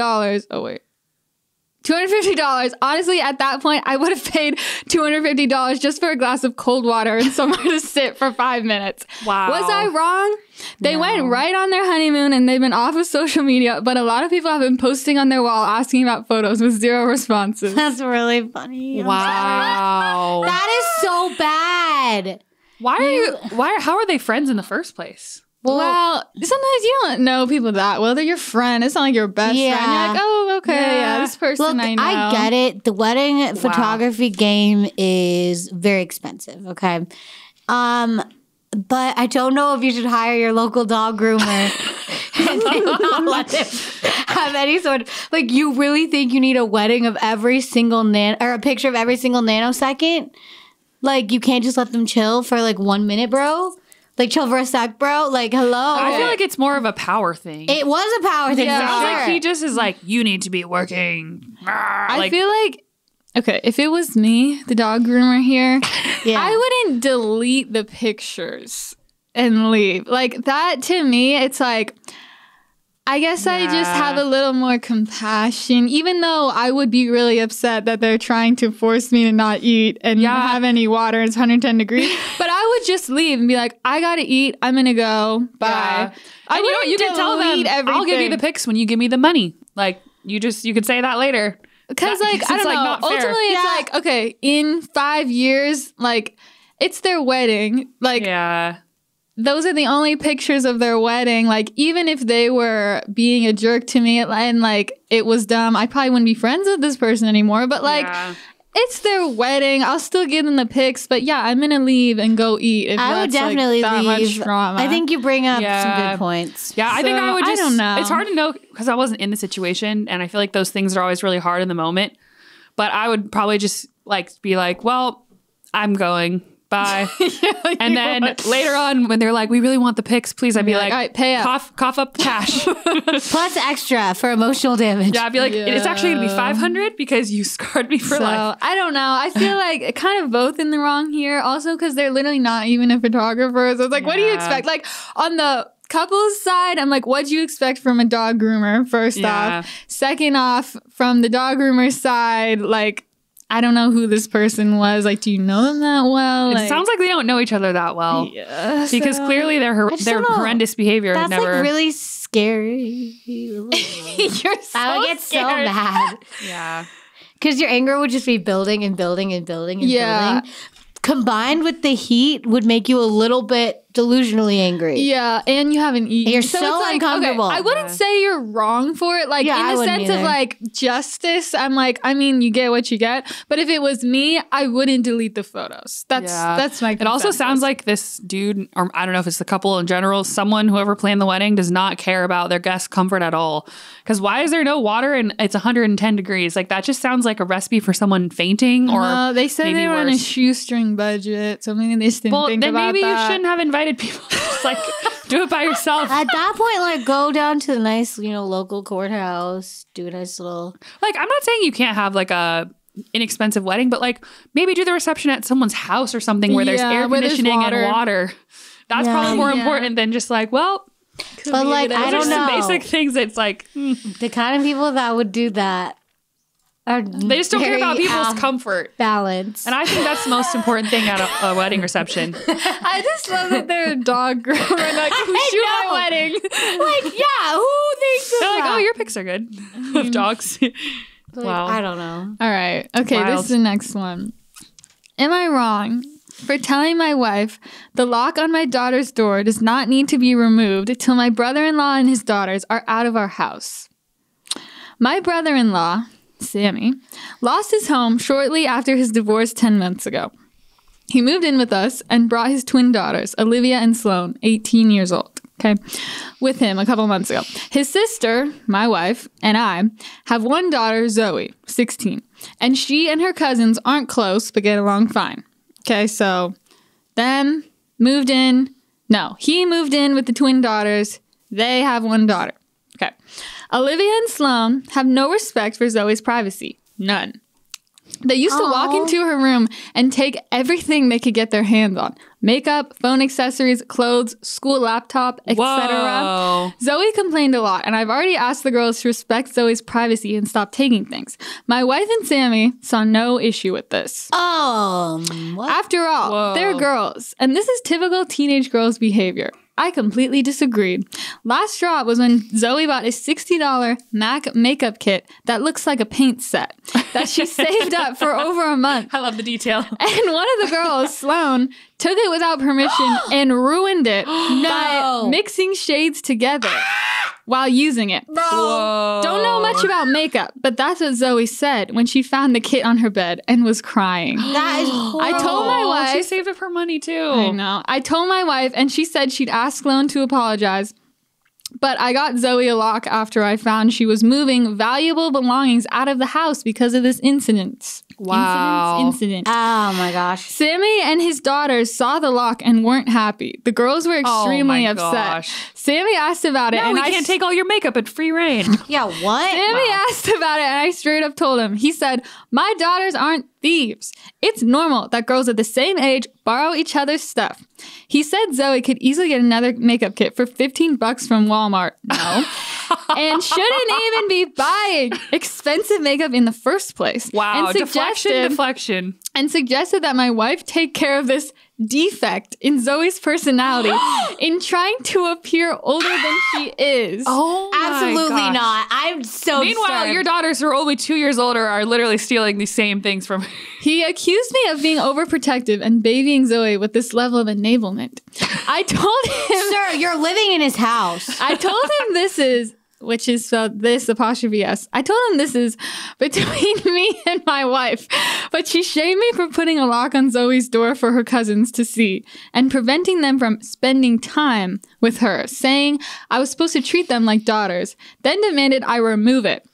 $250, honestly, at that point, I would have paid $250 just for a glass of cold water and somewhere to sit for 5 minutes. Wow. Was I wrong? They went right on their honeymoon and they've been off of social media, but a lot of people have been posting on their wall asking about photos with 0 responses. That's really funny. Wow. That is so bad. How are they friends in the first place? Well, sometimes you don't know people that well. They're your friend. It's not like your best friend. You're like, oh, okay, yeah, this person I know. I get it. The wedding photography game is very expensive, okay? But I don't know if you should hire your local dog groomer and not let them have any sort of, like, you really think you need a wedding of every single or a picture of every single nanosecond? Like, you can't just let them chill for, like, 1 minute, bro? Like, chill for a sec, bro? Like, hello? I feel like it's more of a power thing. It was a power thing, yeah. for sure. Like, he just is like, you need to be working. I feel like, okay, if it was me, the dog groomer here, I wouldn't delete the pictures and leave. Like, that, to me, it's like, I guess I just have a little more compassion, even though I would be really upset that they're trying to force me to not eat and not have any water. It's 110 degrees. But I would just leave and be like, I gotta eat. I'm gonna go. Bye. And you can tell them, everything. I'll give you the pics when you give me the money. Like, you could say that later. Because, like, I don't know. Ultimately, it's like, okay, in 5 years, like, it's their wedding. Like, those are the only pictures of their wedding. Like, even if they were being a jerk to me and, like, it was dumb, I probably wouldn't be friends with this person anymore. But, like, it's their wedding. I'll still give them the pics. But, yeah, I'm going to leave and go eat. If I would definitely that leave. Much drama. I think you bring up some good points. Yeah, I think I would just... I don't know. It's hard to know because I wasn't in the situation. And I feel like those things are always really hard in the moment. But I would probably just, like, be like, well, I'm going. Bye. And then later on, when they're like, we really want the pics, please, I'd be like, all right, pay up. Cough up cash. Plus extra for emotional damage. Yeah, I'd be like, it's actually going to be $500 because you scarred me for life. I don't know. I feel like kind of both in the wrong here. Also, because they're literally not even a photographer. So it's like, what do you expect? Like, on the couple's side, I'm like, what do you expect from a dog groomer, first off? Second off, from the dog groomer's side, like, I don't know who this person was. Like, do you know them that well? It sounds like they don't know each other that well. Yeah, because clearly their horrendous behavior. That's like really scary. You're so I would get so mad. Yeah. Because your anger would just be building and building and building and building. Combined with the heat would make you a little bit delusionally angry. Yeah, and you haven't eaten. You're so uncomfortable. Okay, I wouldn't say you're wrong for it. Like, in the sense of, like, justice, I'm like, I mean, you get what you get. But if it was me, I wouldn't delete the photos. That's my consensus. It also sounds like this dude, or I don't know if it's the couple in general, whoever planned the wedding does not care about their guests' comfort at all. Because why is there no water and it's 110 degrees? Like, that just sounds like a recipe for someone fainting. Or they said they were on a shoestring budget, so maybe they just didn't think about that. Maybe you shouldn't have invited people. Just, like, do it by yourself. At that point, like, go down to the nice, local courthouse, do a nice little... Like, I'm not saying you can't have, like, a inexpensive wedding, but, like, maybe do the reception at someone's house or something where there's air conditioning and water. That's probably more important than just, like, well... But, like, I don't know. Some basic things that's, like... The kind of people that would do that they just don't care about people's comfort. Balance. And I think that's the most important thing at a wedding reception. I just love that they're a dog groomer. Like, who shoot my wedding? Like, who thinks of they're that? like, oh, your pics are good. Of dogs. Like, wow. I don't know. All right. Okay, this is the next one. Am I wrong for telling my wife the lock on my daughter's door does not need to be removed till my brother-in-law and his daughters are out of our house. My brother-in-law, Sammy, lost his home shortly after his divorce 10 months ago. He moved in with us and brought his twin daughters, Olivia and Sloane, 18 years old, with him a couple months ago. His sister, my wife, and I have one daughter, Zoe, 16, and she and her cousins aren't close but get along fine. Okay, so them moved in. No, he moved in with the twin daughters. They have one daughter. Okay. Olivia and Sloane have no respect for Zoe's privacy. None. They used to walk into her room and take everything they could get their hands on. Makeup, phone accessories, clothes, school laptop, etc. Zoe complained a lot, and I've already asked the girls to respect Zoe's privacy and stop taking things. My wife and Sammy saw no issue with this. What? After all, they're girls, and this is typical teenage girls' behavior. I completely disagreed. Last straw was when Zoe bought a $60 MAC makeup kit that looks like a paint set that she saved up for over a month. I love the detail. And one of the girls, Sloane, took it without permission and ruined it by mixing shades together while using it. Whoa. Don't know much about makeup, but that's what Zoe said when she found the kit on her bed and was crying. That is horrible. I told my wife. She saved up her money too. I know. I told my wife, and she said she'd ask Sloane to apologize. But I got Zoe a lock after I found she was moving valuable belongings out of the house because of this incident. Incident. Oh my gosh. Sammy and his daughters saw the lock and weren't happy. The girls were extremely upset. Gosh. Sammy asked about it. No, and we can't take all your makeup at free reign. Yeah, what? Sammy asked about it, and I straight up told him. He said, my daughters aren't thieves. It's normal that girls at the same age borrow each other's stuff. He said Zoe could easily get another makeup kit for $15 from Walmart. No. And shouldn't even be buying expensive makeup in the first place. Wow, and deflection. And suggested that my wife take care of this defect in Zoe's personality in trying to appear older than she is. Oh my Absolutely gosh. not. I'm so Meanwhile, disturbed. your daughters who are only 2 years older are literally stealing these same things from her. He accused me of being overprotective and babying Zoe with this level of enablement. I told him... Sir, you're living in his house. I told him this is... which is this apostrophe S. I told him this is between me and my wife, but she shamed me for putting a lock on Zoe's door for her cousins to see and preventing them from spending time with her, saying I was supposed to treat them like daughters, then demanded I remove it.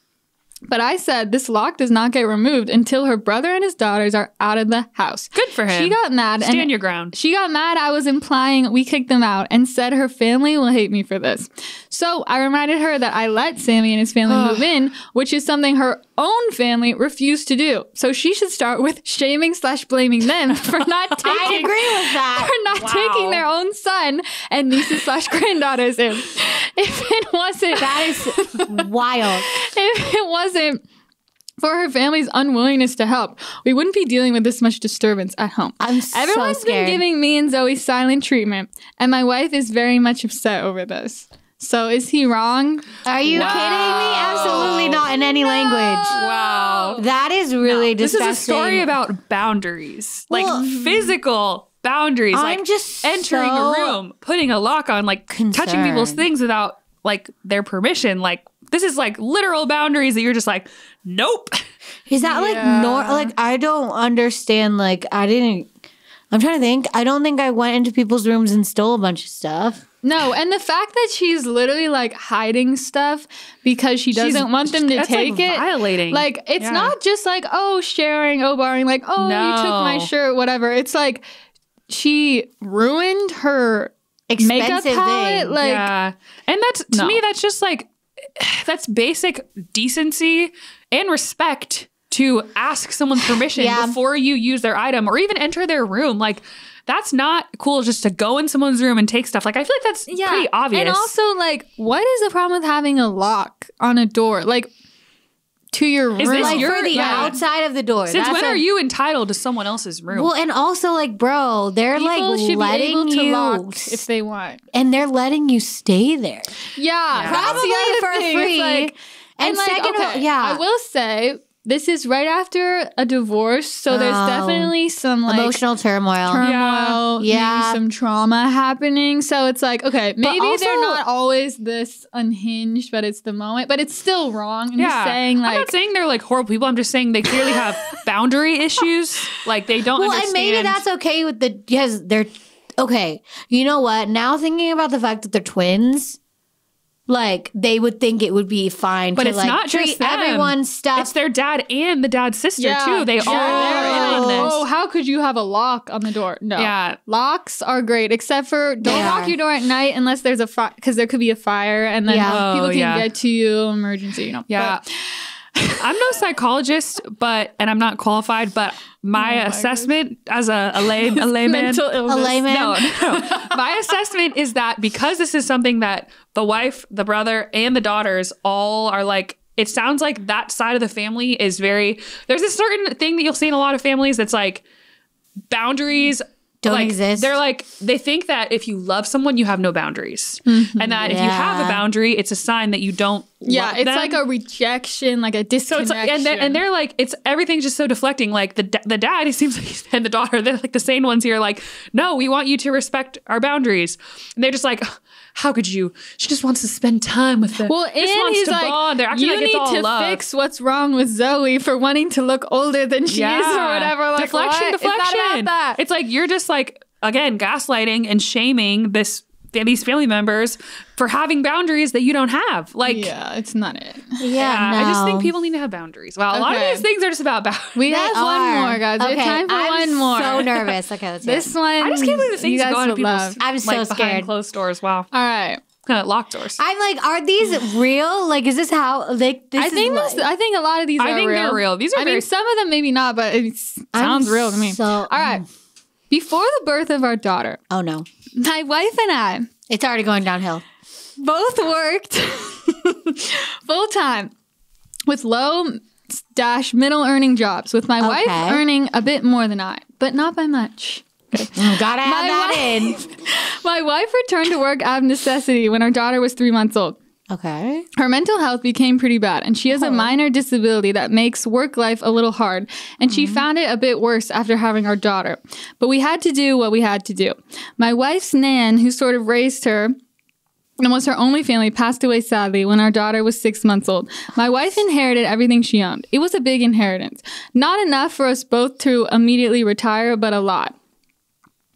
But I said this lock does not get removed until her brother and his daughters are out of the house. Good for him. She got mad. Stand your ground. She got mad I was implying we kicked them out and said her family will hate me for this. So I reminded her that I let Sammy and his family move in, which is something her own family refused to do. So she should start with shaming/blaming them for not taking I agree with that. for not taking their own son and nieces/granddaughters in. If it wasn't That is wild. if it wasn't for her family's unwillingness to help, we wouldn't be dealing with this much disturbance at home. I'm so Everyone's scared. been giving me and Zoe silent treatment, and my wife is very much upset over this. So is he wrong? Are you kidding me? Absolutely not in any language. Wow. That is really This disgusting. is a story about boundaries. Like Well, physical boundaries. I'm like just entering so a room, putting a lock on, like touching people's concerned. things without like their permission. Like this is like literal boundaries that you're just like, nope. Is that like like I don't understand. Like I'm trying to think. I don't think I went into people's rooms and stole a bunch of stuff. No, and the fact that she's literally like hiding stuff because she doesn't want them to that's, take like, it. violating. Like it's Yeah. not just like, oh, sharing, oh, borrowing, like, oh, you took my No. shirt, whatever. It's like she ruined her makeup Expensive palette. thing. Like, yeah. And that's to No. me, that's just like that's basic decency and respect to ask someone's permission Yeah. before you use their item or even enter their room. Like that's not cool just to go in someone's room and take stuff. Like I feel like that's pretty obvious. And also, like, what is the problem with having a lock on a door? Like, to your room? Is this Like your- for the yeah. outside of the door. Since That's when a- are you entitled to someone else's room? Well, and also like, bro, they're People like should be letting able to you, lock if they want. and they're letting you stay there. Yeah, that's Probably the other for thing. It's free. like, And like, second of all, okay, yeah. I will say this is right after a divorce, so there's definitely some like emotional turmoil, maybe some trauma happening. So it's like, okay, maybe also, they're not always this unhinged, but it's the moment. But it's still wrong. I'm just saying, like, I'm not saying they're like horrible people. I'm just saying they clearly have boundary issues. Like they don't understand. And maybe that's okay with because they're okay. You know what? Now thinking about the fact that they're twins. Like, they would think it would be fine but to, it's like, not treat just them. everyone's stuff. It's their dad and the dad's sister, too. They all are in on this. Oh, how could you have a lock on the door? No. Yeah. Locks are great, except for don't lock your door at night unless there's a fire, because there could be a fire, and then people can get to you, emergency, you know. Yeah. I'm no psychologist, and I'm not qualified, but my assessment as a layman, mental illness. A layman? No. My assessment is that because this is something that the wife, the brother, and the daughters all are like, it sounds like that side of the family is very, there's a certain thing that you'll see in a lot of families that's like boundaries don't exist. They're like, they think that if you love someone, you have no boundaries. Mm-hmm. And that if you have a boundary, it's a sign that you don't love it's them. like a rejection, like a disconnection. So it's like, and they're like, everything's just so deflecting. Like the dad, he seems like, and the daughter, they're like the sane ones here. Like, no, we want you to respect our boundaries. And they're just like, how could you? She just wants to spend time with them. Well, and he's like, bond. They're acting you like it's all need to love. fix what's wrong with Zoe for wanting to look older than she is or whatever. Like, deflection. It's not about that. It's like, you're just like, again, gaslighting and shaming these family members for having boundaries that you don't have. Like, yeah, it's not it. Yeah, no. I just think people need to have boundaries. Well, a lot of these things are just about boundaries. We have one more, guys. We have time for one more. I'm so nervous. Okay, let's this one. I just can't believe the things that go on in people's I'm so scared. behind closed doors. Wow. All right. Locked doors. I'm like, are these real? Like, is this how? Like, this I think a lot of these are real. I think they're real. These are. I mean, some of them maybe not, but it sounds real to me. All right. Before the birth of our daughter, oh no, my wife and I, it's already going downhill. Both worked full time with low-middle earning jobs, with my wife earning a bit more than I, but not by much. Okay. Gotta add that in. My wife returned to work out of necessity when our daughter was 3 months old. Okay. Her mental health became pretty bad, and she has a minor disability that makes work life a little hard, and she found it a bit worse after having our daughter. But we had to do what we had to do. My wife's nan, who sort of raised her and was her only family, passed away sadly when our daughter was 6 months old. My wife inherited everything she owned. It was a big inheritance. Not enough for us both to immediately retire, but a lot.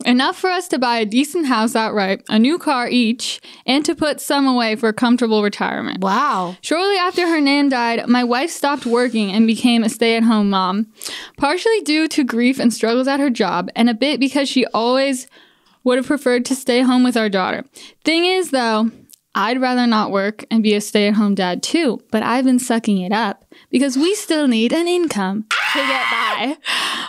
Enough for us to buy a decent house outright, a new car each, and to put some away for a comfortable retirement. Wow. Shortly after her nan died, my wife stopped working and became a stay-at-home mom, partially due to grief and struggles at her job, and a bit because she always would have preferred to stay home with our daughter. Thing is, though, I'd rather not work and be a stay-at-home dad too, but I've been sucking it up because we still need an income to get by.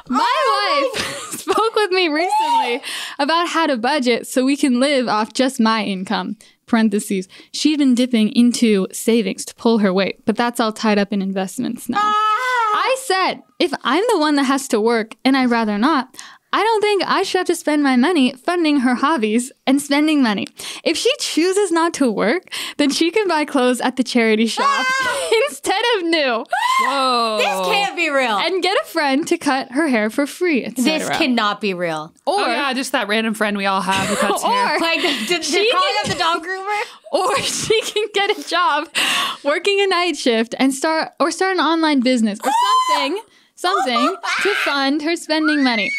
My wife spoke with me recently about how to budget so we can live off just my income. Parentheses. She'd been dipping into savings to pull her weight, but that's all tied up in investments now. I said, if I'm the one that has to work and I'd rather not, I don't think I should have to spend my money funding her hobbies and spending money. If she chooses not to work, then she can buy clothes at the charity shop instead of new. Whoa. This can't be real. And get a friend to cut her hair for free, etc. This cannot be real. Or just that random friend we all have who cuts hair. Like, she calling up the dog groomer? Or she can get a job working a night shift and start an online business or something to fund her spending money.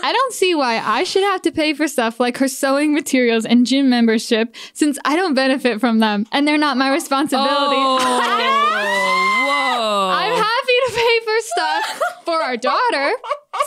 I don't see why I should have to pay for stuff like her sewing materials and gym membership since I don't benefit from them and they're not my responsibility. Whoa. I'm happy to pay for stuff for our daughter,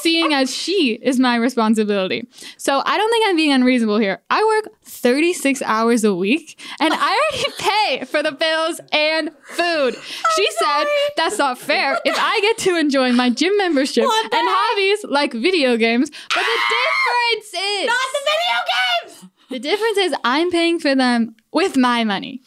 seeing as she is my responsibility. So I don't think I'm being unreasonable here. I work 36 hours a week and I already pay for the bills and food. She said that's not fair if I get to enjoy my gym membership and hobbies like video games. But the difference is... Not the video games! The difference is I'm paying for them with my money.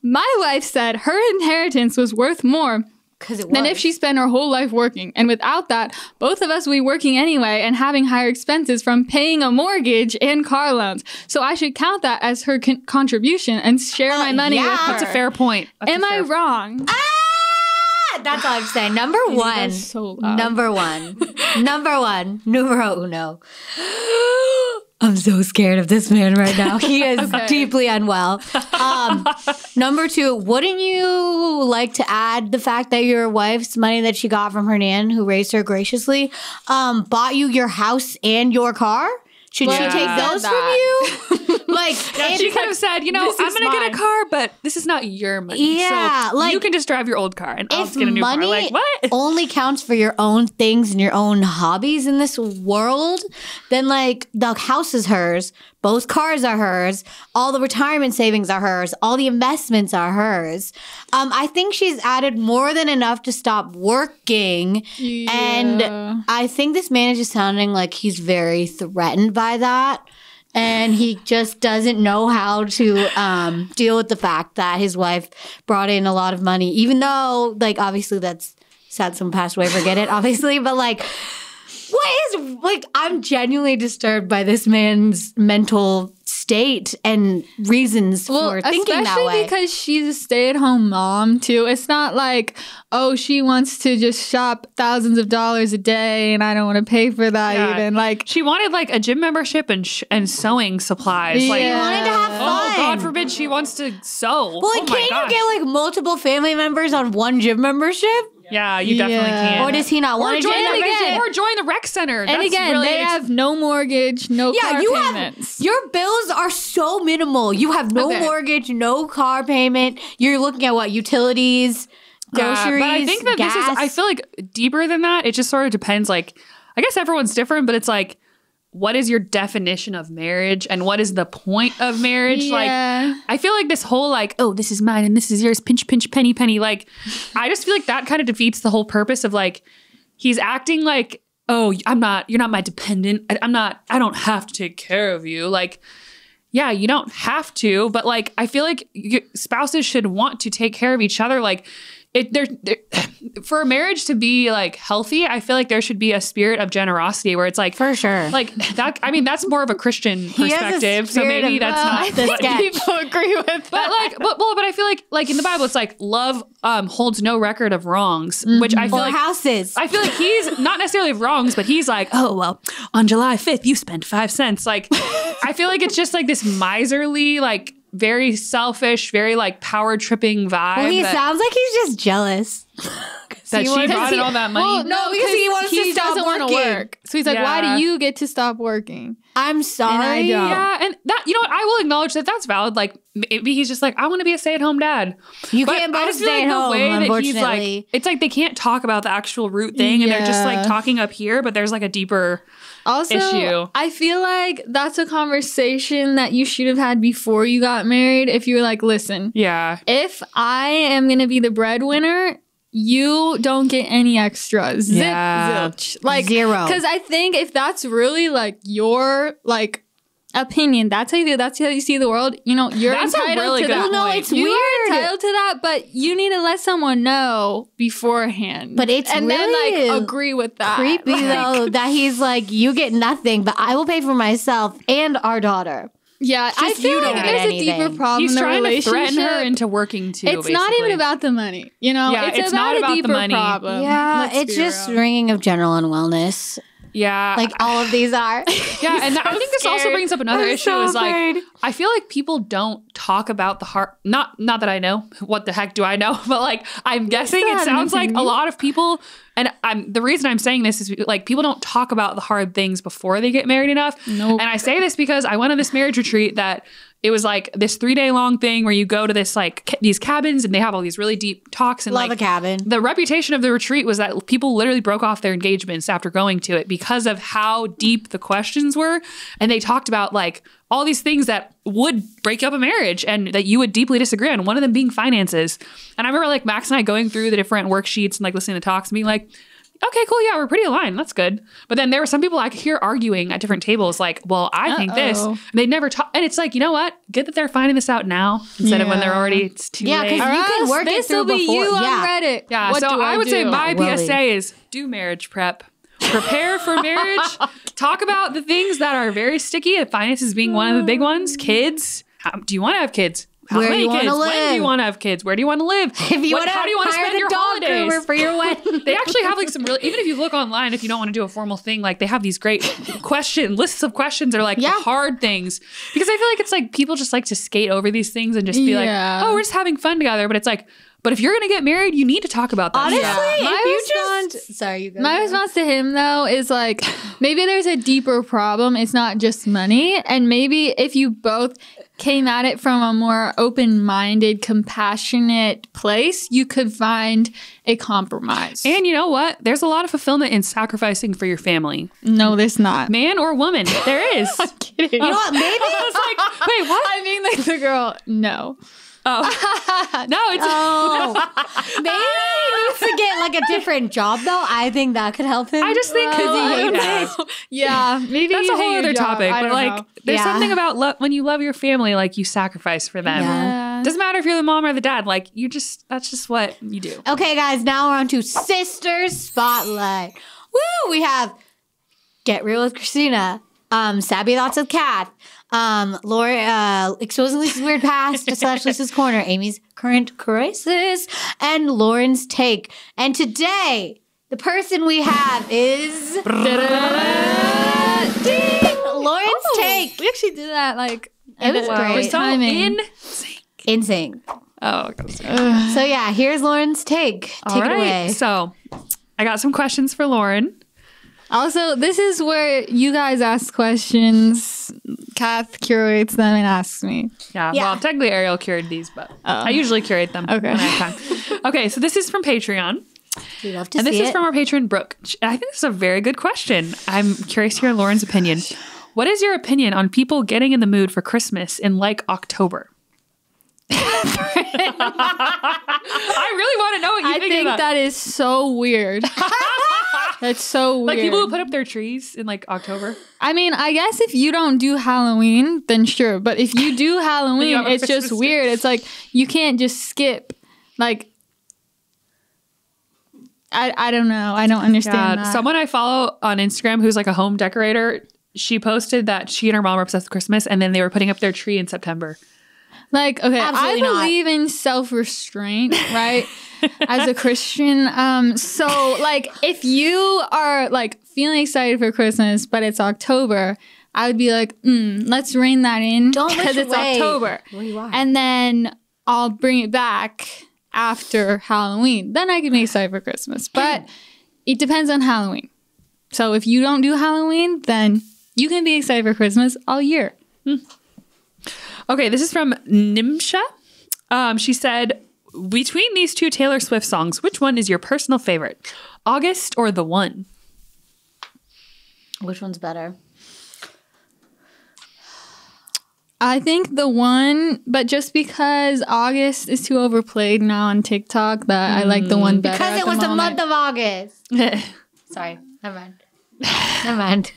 My wife said her inheritance was worth more than if she spent her whole life working. And without that, both of us would be working anyway and having higher expenses from paying a mortgage and car loans. So I should count that as her contribution and share my money with her. That's a fair point. Am I wrong? That's all I'm saying. Number one. So loud. Number one. Numero uno. I'm so scared of this man right now. He is deeply unwell. Number two, wouldn't you like to add the fact that your wife's money that she got from her nan, who raised her graciously, bought you your house and your car? Should she take those from you? She could have said, I'm going to get a car, but this is not your money. Yeah, so you can just drive your old car and I'll just get a new car. Like, what? Only counts for your own things and your own hobbies in this world, then the house is hers, both cars are hers, all the retirement savings are hers, all the investments are hers. I think she's added more than enough to stop working. Yeah. And I think this man is just sounding like he's very threatened by that. And he just doesn't know how to deal with the fact that his wife brought in a lot of money, even though, obviously that's sad someone passed away, forget it, obviously. But, I'm genuinely disturbed by this man's mental state and reasons for thinking that way. Especially because she's a stay-at-home mom, too. It's not like, she wants to just shop thousands of dollars a day and I don't want to pay for that even. She wanted, a gym membership and sewing supplies. She wanted to have fun. Oh, God forbid she wants to sew. Well, can't you get, multiple family members on one gym membership? Yeah, you definitely can. Or does he not want to join or join the rec center? And again, they have no mortgage, no car payments. Your bills are so minimal. You have no mortgage, no car payment. You're looking at what? Utilities, groceries, but I think that gas. I feel deeper than that. It just sort of depends. I guess everyone's different, but it's what is your definition of marriage and what is the point of marriage? Yeah. I feel this whole this is mine and this is yours, pinch, pinch, penny, penny. I just feel that kind of defeats the whole purpose of he's acting you're not my dependent. I don't have to take care of you. Yeah, you don't have to, but I feel spouses should want to take care of each other. For a marriage to be healthy, I feel there should be a spirit of generosity where it's for sure that. I mean, that's more of a Christian perspective, so maybe that's not. I think people agree with that. But I feel in the Bible it's love holds no record of wrongs, which I feel houses. I feel he's not necessarily of wrongs, but he's oh well, on July 5th you spent 5 cents. I feel it's just this miserly very selfish, very power tripping vibe. Well, he sounds like he's just jealous. That she brought in all that money. Well, no, because he wants to stop working. Work. So he's why do you get to stop working? I'm sorry. And I don't. Yeah, and that, what, I will acknowledge that that's valid. Maybe he's just I want to be a stay-at-home dad. You can't both stay at home, unfortunately. It's they can't talk about the actual root thing, and they're just talking up here, but there's a deeper issue. I feel that's a conversation that you should have had before you got married. If you were listen, if I am going to be the breadwinner, you don't get any extras. Zilch. Zero. Because I think if that's really your opinion, that's how you see the world. You're that's entitled to that. No, it's weird. You're entitled to that, but you need to let someone know beforehand. But it's and really then agree with that. Creepy though that he's you get nothing, but I will pay for myself and our daughter. Yeah, I feel there's a deeper problem. He's in the trying to threaten relationship. her into working too. It's basically. not even about the money, Yeah, it's not about a deeper the money. problem. Yeah, it's just ringing of general unwellness. Yeah, all of these are. Yeah, and I think this also brings up another issue. So is afraid. I feel people don't talk about the heart. Not that I know. What the heck do I know? But I'm guessing it sounds like a lot of people. And the reason I'm saying this is people don't talk about the hard things before they get married enough. Nope. And I say this because I went on this marriage retreat that it was this 3-day long thing where you go to this these cabins and they have all these really deep talks and Love a cabin. The reputation of the retreat was that people literally broke off their engagements after going to it because of how deep the questions were, and they talked about all these things that would break up a marriage and that you would deeply disagree on, one of them being finances. And I remember Max and I going through the different worksheets and listening to talks and being okay, cool, yeah, we're pretty aligned. That's good. But then there were some people I could hear arguing at different tables well, I think this. And they'd never talk. And it's you know what? Good that they're finding this out now instead of when they're already, it's too late. Yeah, because you can work it through before. This will be you on Reddit. Yeah, so I would say my PSA is do marriage prep. Prepare for marriage. Talk about the things that are very sticky, finances being one of the big ones. Kids. Do you want to have kids? How many kids? When do you want to have kids? Where do you want to live? If you how do you want to spend your holidays? For your wedding. They actually have like some really, even if you look online, if you don't want to do a formal thing, like they have these great lists of questions or like the hard things. Because I feel like it's like people just like to skate over these things and just be like, oh, we're just having fun together. But it's like, but if you're going to get married, you need to talk about that. Honestly, my response to him though is like, maybe there's a deeper problem. It's not just money. And maybe if you both came at it from a more open-minded, compassionate place, you could find a compromise. And you know what? There's a lot of fulfillment in sacrificing for your family. No, there's not. Man or woman, there is. I'm kidding. You know what? Maybe it's like, wait, what? I mean, like the girl, no. Oh. No, it's maybe he needs to get like a different job though. I think that could help him. I just think yeah, maybe that's a whole other topic. But like, there's something about when you love your family, like you sacrifice for them. Yeah. Doesn't matter if you're the mom or the dad. Like that's just what you do. Okay, guys, now we're on to Sisters Spotlight. Woo! We have Get Real with Christina, Savvy Thoughts with Kath, Laura, exposing Lisa's weird past, / Lisa's corner, Amy's current crisis, and Lauren's take. And today, the person we have is Lauren's take. We actually did that like it was great. Timing. In sync. Oh, so yeah, here's Lauren's take. Take it away. So, I got some questions for Lauren. Also, this is where you guys ask questions. Kath curates them and asks me. Yeah. Well, technically Ariel curated these, but I usually curate them when I have time. Okay, so this is from Patreon. We love to and see this is it. from our patron, Brooke. I think this is a very good question. I'm curious to hear Lauren's opinion. What is your opinion on people getting in the mood for Christmas in like October? I really want to know what you think. I think that is so weird. That's so weird. Like people who put up their trees in like October. I mean, I guess if you don't do Halloween, then sure. But if you do Halloween, it's just weird. It's like you can't just skip. Like, I don't know. I don't understand that. Someone I follow on Instagram who's like a home decorator, she posted that she and her mom were obsessed with Christmas, and then they were putting up their tree in September. Like, okay, Absolutely I believe in self-restraint, right? As a Christian. So, like, if you are, like, feeling excited for Christmas, but it's October, I would be like, let's rein that in. Don't because it's October. Where you are. And then I'll bring it back after Halloween. Then I can be excited for Christmas. But it depends on Halloween. So, if you don't do Halloween, then you can be excited for Christmas all year. Okay, this is from Nimsha. She said, between these two Taylor Swift songs, which one is your personal favorite? August or The One? Which one's better? I think The One, but just because August is too overplayed now on TikTok, that I like The One better. Because it was the month of August. Sorry, never mind. Never mind.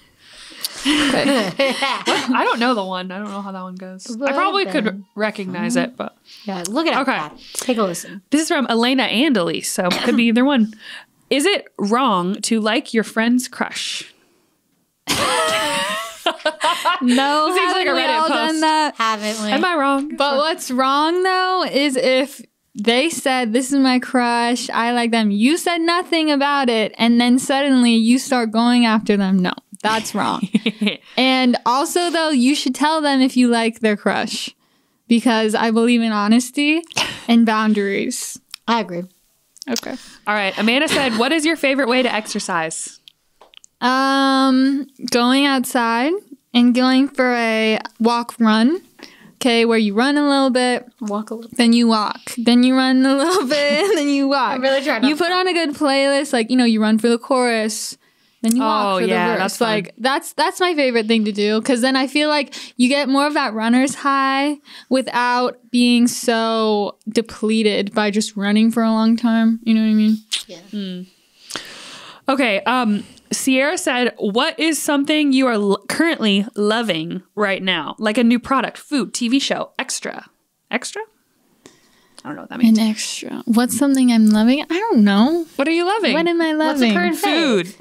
I don't know The One. I don't know how that one goes. I probably could recognize it, but yeah, look it up. Okay, take a listen. This is from Elena and Elise, so it could be either one. Is it wrong to like your friend's crush? No, seems like a Reddit post. Done that? Haven't we? Am I wrong? But what's wrong though is if they said, this is my crush, I like them, you said nothing about it, and then suddenly you start going after them. No, that's wrong. And also though, you should tell them if you like their crush, because I believe in honesty and boundaries. I agree. Okay. All right. Amanda said, what is your favorite way to exercise? Going outside and going for a run. Okay, where you run a little bit, Walk a little bit. then you walk, then you run a little bit, and then you walk. I'm really trying to. You put on a good playlist, like, you know, you run for the chorus, then you walk for the verse. That's fun. Like that's my favorite thing to do, because then I feel like you get more of that runner's high without being so depleted by just running for a long time. You know what I mean? Yeah. Okay. Sierra said, what is something you are currently loving right now? Like a new product, food, TV show, extra. Extra? I don't know what that means. An extra. What's something I'm loving? I don't know. What are you loving? What am I loving? What's the current food.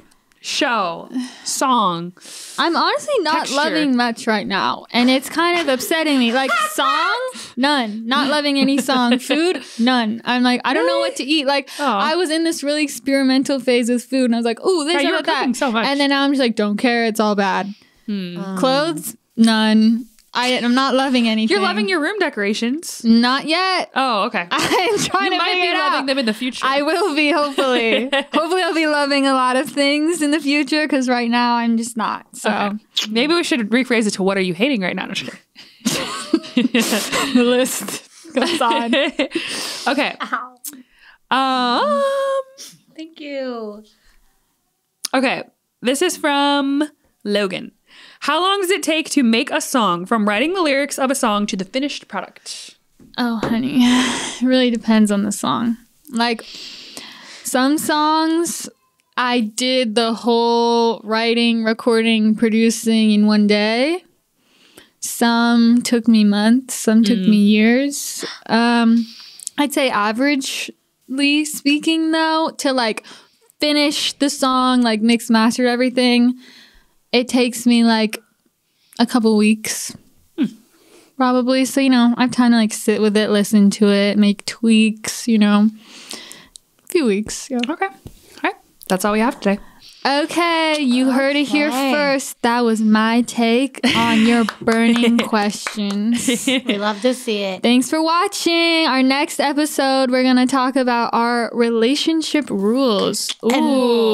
show, song. I'm honestly not texture. loving much right now, and it's kind of upsetting me. Like song, none. Not loving any song. Food, none. I'm like, I don't know what to eat. Like I was in this really experimental phase with food, and I was like, oh, this you were and that. cooking so much. And then now I'm just like, don't care. It's all bad. Clothes, none. I'm not loving anything. You're loving your room decorations. Not yet. Oh, okay. I'm trying to might figure be it loving out. them in the future. I will be, hopefully. Hopefully I'll be loving a lot of things in the future, because right now I'm just not. So okay. Maybe we should rephrase it to what are you hating right now? No, sure. The list goes on. Okay. Thank you. Okay. This is from Logan. How long does it take to make a song from writing the lyrics of a song to the finished product? Oh, honey. It really depends on the song. Like, some songs, I did the whole writing, recording, producing in one day. Some took me months. Some took me years. I'd say averagely speaking, though, to like finish the song, like mix, master everything, it takes me like a couple weeks. Probably. So, I have time to like sit with it, listen to it, make tweaks, a few weeks. Yeah. Okay. All right. That's all we have today. Okay. You heard it here first. That was my take on your burning questions. We love to see it. Thanks for watching. Our next episode, we're going to talk about our relationship rules. Ooh,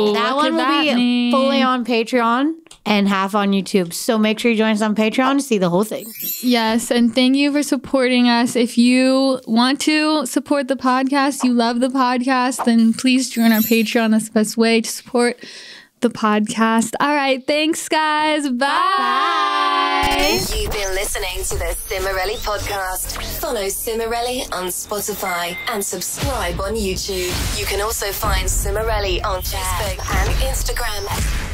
and that one will be fully on Patreon and half on YouTube. So make sure you join us on Patreon to see the whole thing. Yes, and thank you for supporting us. If you want to support the podcast, you love the podcast, then please join our Patreon. That's the best way to support the podcast. All right, thanks, guys. Bye. You've been listening to the Cimorelli podcast. Follow Cimorelli on Spotify and subscribe on YouTube. You can also find Cimorelli on Facebook and Instagram.